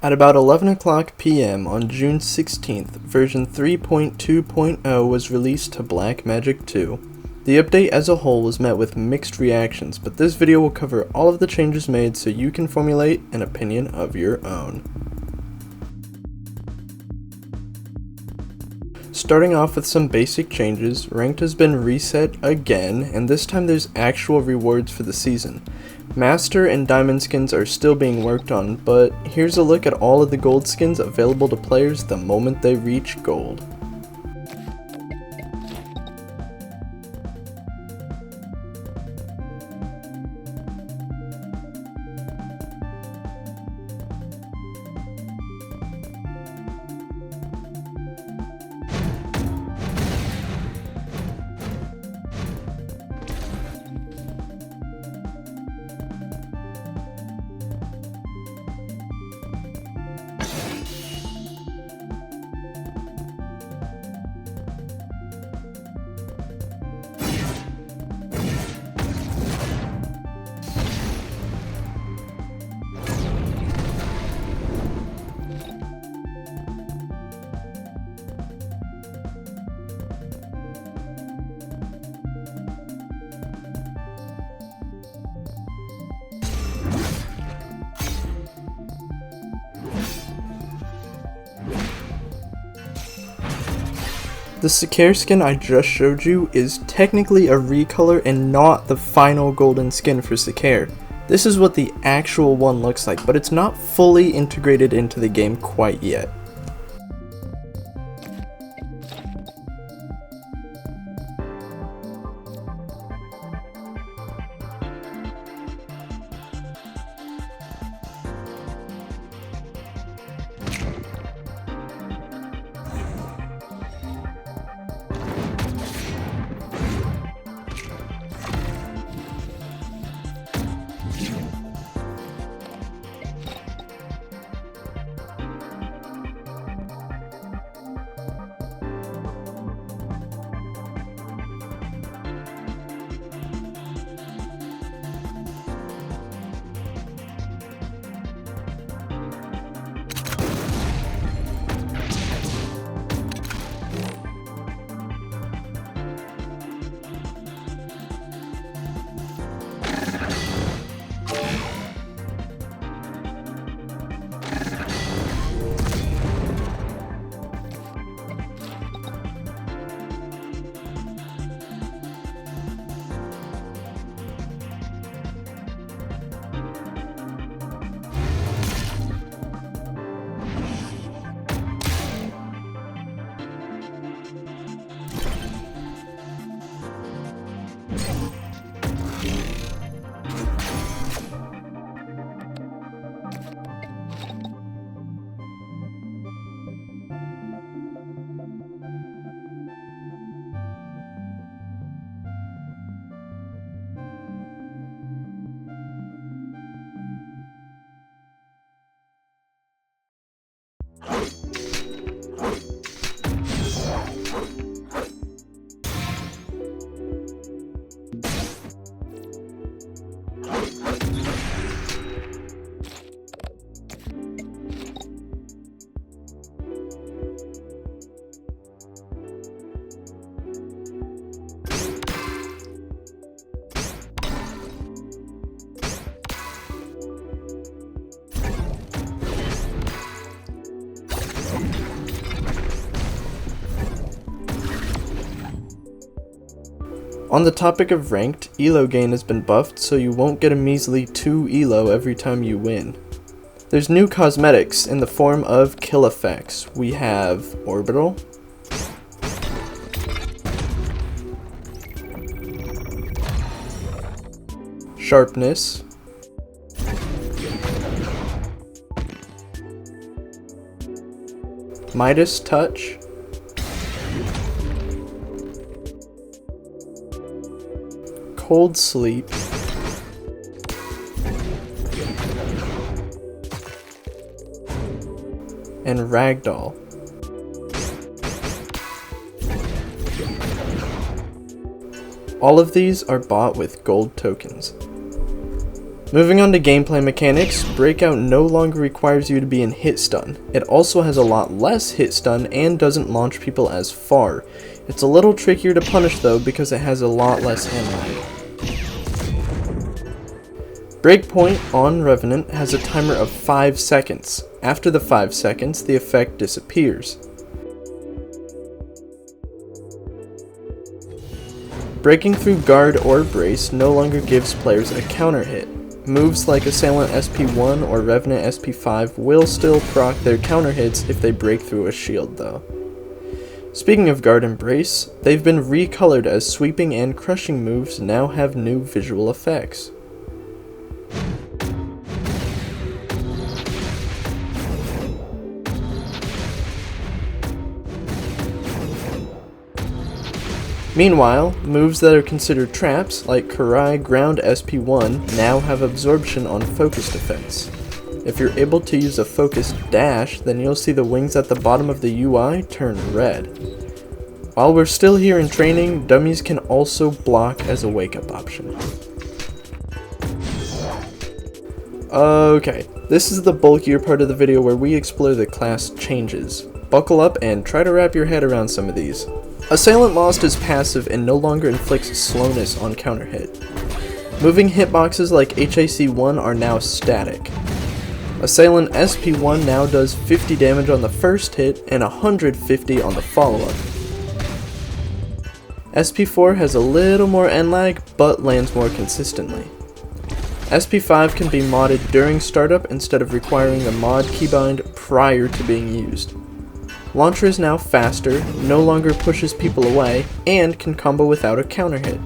At about 11 o'clock p.m. on June 16th, version 3.2.0 was released to Blackmagic 2. The update as a whole was met with mixed reactions, but this video will cover all of the changes made so you can formulate an opinion of your own. Starting off with some basic changes, Ranked has been reset again, and this time there's actual rewards for the season. Master and Diamond skins are still being worked on, but here's a look at all of the gold skins available to players the moment they reach gold. The Secare skin I just showed you is technically a recolor and not the final golden skin for Secare. This is what the actual one looks like, but it's not fully integrated into the game quite yet. On the topic of ranked, elo gain has been buffed so you won't get a measly 2 elo every time you win. There's new cosmetics in the form of kill effects. We have Orbital, Sharpness, Midas Touch, Cold Sleep, and Ragdoll. All of these are bought with gold tokens. Moving on to gameplay mechanics, Breakout no longer requires you to be in hit stun. It also has a lot less hit stun and doesn't launch people as far. It's a little trickier to punish though because it has a lot less hand lag. Breakpoint on Revenant has a timer of 5 seconds. After the 5 seconds, the effect disappears. Breaking through guard or brace no longer gives players a counter hit. Moves like Assailant SP1 or Revenant SP5 will still proc their counter hits if they break through a shield though. Speaking of guard and brace, they've been recolored as sweeping and crushing moves now have new visual effects. Meanwhile, moves that are considered traps, like hiiiii ground SP1, now have absorption on focus defense. If you're able to use a focused dash, then you'll see the wings at the bottom of the UI turn red. While we're still here in training, dummies can also block as a wake-up option. Okay, this is the bulkier part of the video where we explore the class changes. Buckle up and try to wrap your head around some of these. Assailant lost his passive and no longer inflicts slowness on counter hit. Moving hitboxes like HAC1 are now static. Assailant SP1 now does 50 damage on the first hit and 150 on the follow-up. SP4 has a little more end lag but lands more consistently. SP5 can be modded during startup instead of requiring a mod keybind prior to being used. Launcher is now faster, no longer pushes people away, and can combo without a counter hit.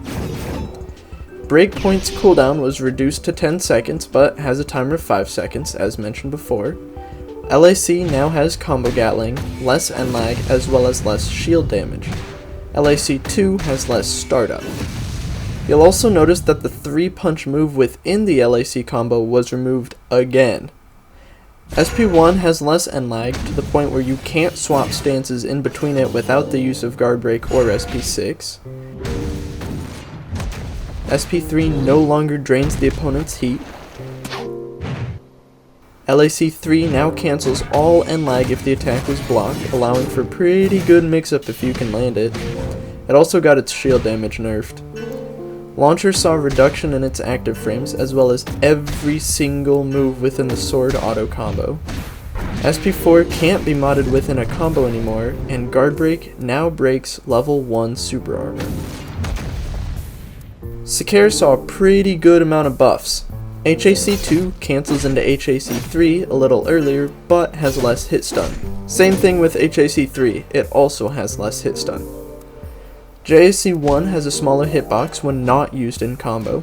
Breakpoint's cooldown was reduced to 10 seconds but has a timer of 5 seconds as mentioned before. LAC now has combo gatling, less end lag, as well as less shield damage. LAC2 has less startup. You'll also notice that the 3-punch move within the LAC combo was removed again. SP1 has less end lag to the point where you can't swap stances in between it without the use of guard break or SP6. SP3 no longer drains the opponent's heat. LAC3 now cancels all end lag if the attack was blocked, allowing for pretty good mix-up if you can land it. It also got its shield damage nerfed. Launcher saw a reduction in its active frames, as well as every single move within the sword auto combo. SP4 can't be modded within a combo anymore, and guard break now breaks level 1 super armor. Secare saw a pretty good amount of buffs. HAC2 cancels into HAC3 a little earlier, but has less hit stun. Same thing with HAC3, it also has less hit stun. JAC1 has a smaller hitbox when not used in combo.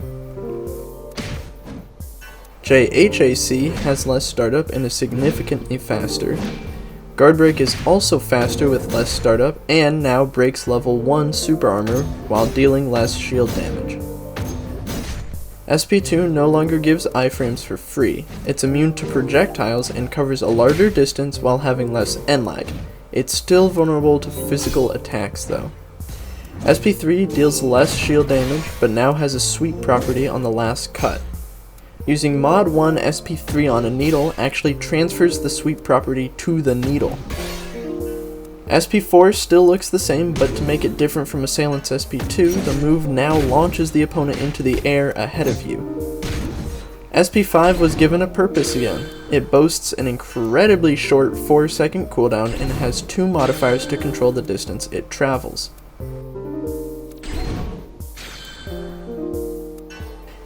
JHAC has less startup and is significantly faster. Guard break is also faster with less startup and now breaks level 1 super armor while dealing less shield damage. SP2 no longer gives iframes for free. It's immune to projectiles and covers a larger distance while having less end lag. It's still vulnerable to physical attacks though. SP3 deals less shield damage, but now has a sweep property on the last cut. Using mod 1 SP3 on a needle actually transfers the sweep property to the needle. SP4 still looks the same, but to make it different from Assailant's SP2, the move now launches the opponent into the air ahead of you. SP5 was given a purpose again. It boasts an incredibly short 4-second cooldown and has 2 modifiers to control the distance it travels.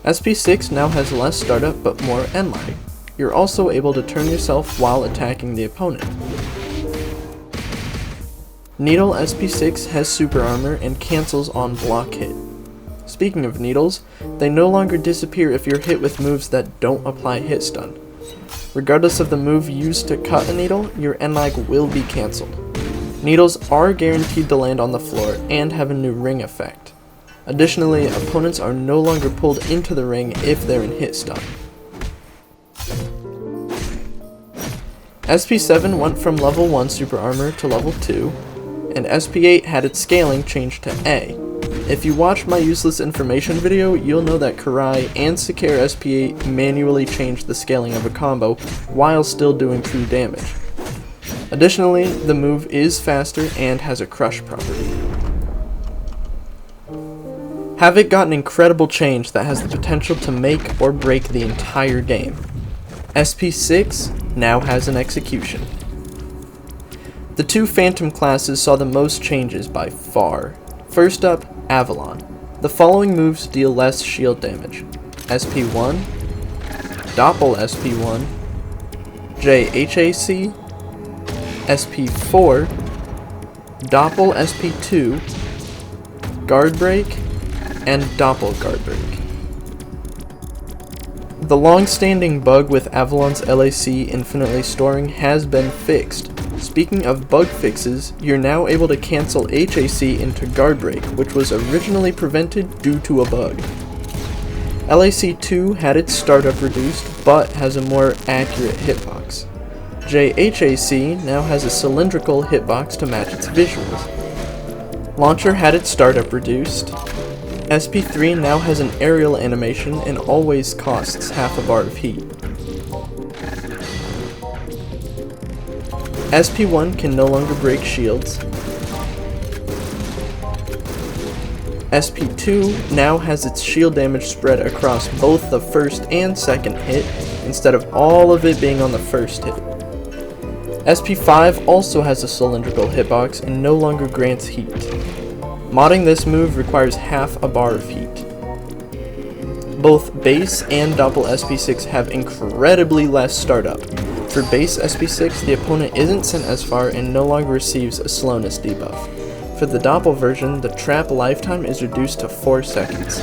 SP6 now has less startup but more end lag. You're also able to turn yourself while attacking the opponent. Needle SP6 has super armor and cancels on block hit. Speaking of needles, they no longer disappear if you're hit with moves that don't apply hit stun. Regardless of the move used to cut a needle, your end lag will be cancelled. Needles are guaranteed to land on the floor and have a new ring effect. Additionally, opponents are no longer pulled into the ring if they're in hit stun. SP7 went from level 1 super armor to level 2, and SP8 had its scaling changed to A. If you watched my useless information video, you'll know that Hiiiii and Secare SP8 manually changed the scaling of a combo while still doing true damage. Additionally, the move is faster and has a crush property. Havoc got an incredible change that has the potential to make or break the entire game. SP6 now has an execution. The two Phantom classes saw the most changes by far. First up, Avalon. The following moves deal less shield damage: SP1, Doppel SP1, JHAC, SP4, Doppel SP2, Guard Break, and Doppel Guard Break. The long-standing bug with Avalon's LAC infinitely storing has been fixed. Speaking of bug fixes, you're now able to cancel HAC into Guard Break, which was originally prevented due to a bug. LAC2 had its startup reduced, but has a more accurate hitbox. JHAC now has a cylindrical hitbox to match its visuals. Launcher had its startup reduced. SP3 now has an aerial animation and always costs half a bar of heat. SP1 can no longer break shields. SP2 now has its shield damage spread across both the first and second hit, instead of all of it being on the first hit. SP5 also has a cylindrical hitbox and no longer grants heat. Modding this move requires half a bar of heat. Both base and Doppel SP6 have incredibly less startup. For base SP6, the opponent isn't sent as far and no longer receives a slowness debuff. For the Doppel version, the trap lifetime is reduced to 4 seconds.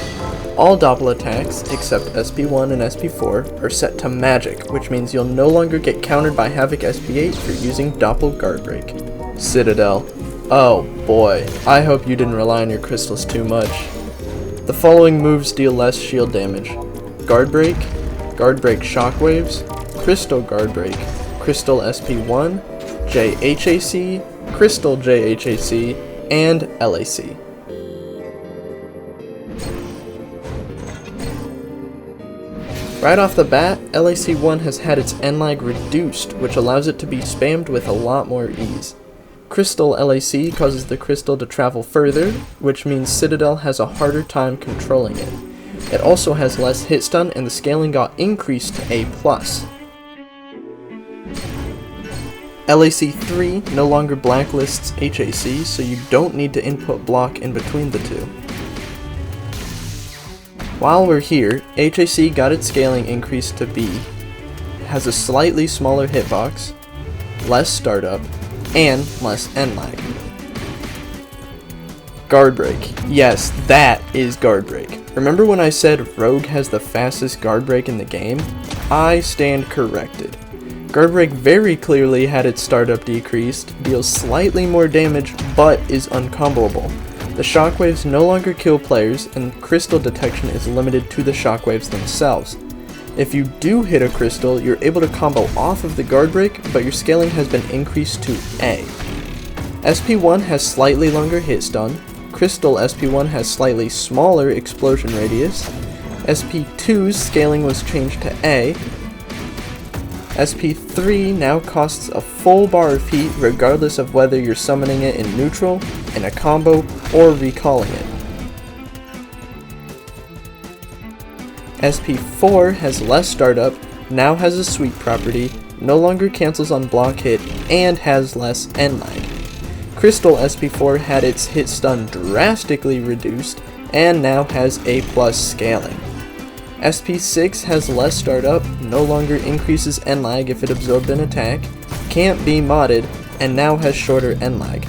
All Doppel attacks, except SP1 and SP4, are set to magic, which means you'll no longer get countered by Havoc SP8 for using Doppel Guard Break. Citadel. Oh boy, I hope you didn't rely on your crystals too much. The following moves deal less shield damage: Guard Break Shockwaves, Crystal Guard Break, Crystal SP1, JHAC, Crystal JHAC, and LAC. Right off the bat, LAC1 has had its end lag reduced, which allows it to be spammed with a lot more ease. Crystal LAC causes the crystal to travel further, which means Citadel has a harder time controlling it. It also has less hit stun, and the scaling got increased to A+. LAC3 no longer blacklists HAC, so you don't need to input block in between the two. While we're here, HAC got its scaling increased to B, has a slightly smaller hitbox, less startup, and less end lag. Guard Break. Yes, that is Guard Break. Remember when I said Rogue has the fastest Guard Break in the game? I stand corrected. Guard Break very clearly had its startup decreased, deals slightly more damage, but is uncomboable. The shockwaves no longer kill players, and crystal detection is limited to the shockwaves themselves. If you do hit a crystal, you're able to combo off of the Guard Break, but your scaling has been increased to A. SP1 has slightly longer hit stun, Crystal SP1 has slightly smaller explosion radius, SP2's scaling was changed to A, SP3 now costs a full bar of heat regardless of whether you're summoning it in neutral, in a combo, or recalling it. SP4 has less startup, now has a sweep property, no longer cancels on block hit, and has less end lag. Crystal SP4 had its hit stun drastically reduced, and now has A+ scaling. SP6 has less startup, no longer increases end lag if it absorbed an attack, can't be modded, and now has shorter end lag.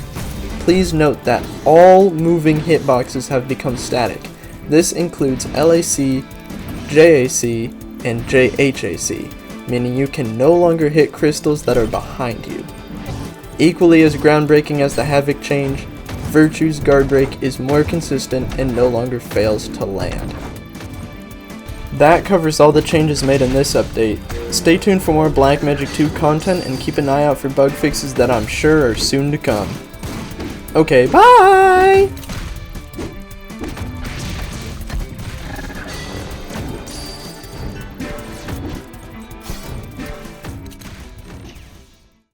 Please note that all moving hitboxes have become static. This includes LAC, JAC, and JHAC, meaning you can no longer hit crystals that are behind you. Equally as groundbreaking as the Havoc change, Virtue's Guard Break is more consistent and no longer fails to land. That covers all the changes made in this update. Stay tuned for more Black Magic 2 content and keep an eye out for bug fixes that I'm sure are soon to come. Okay, bye!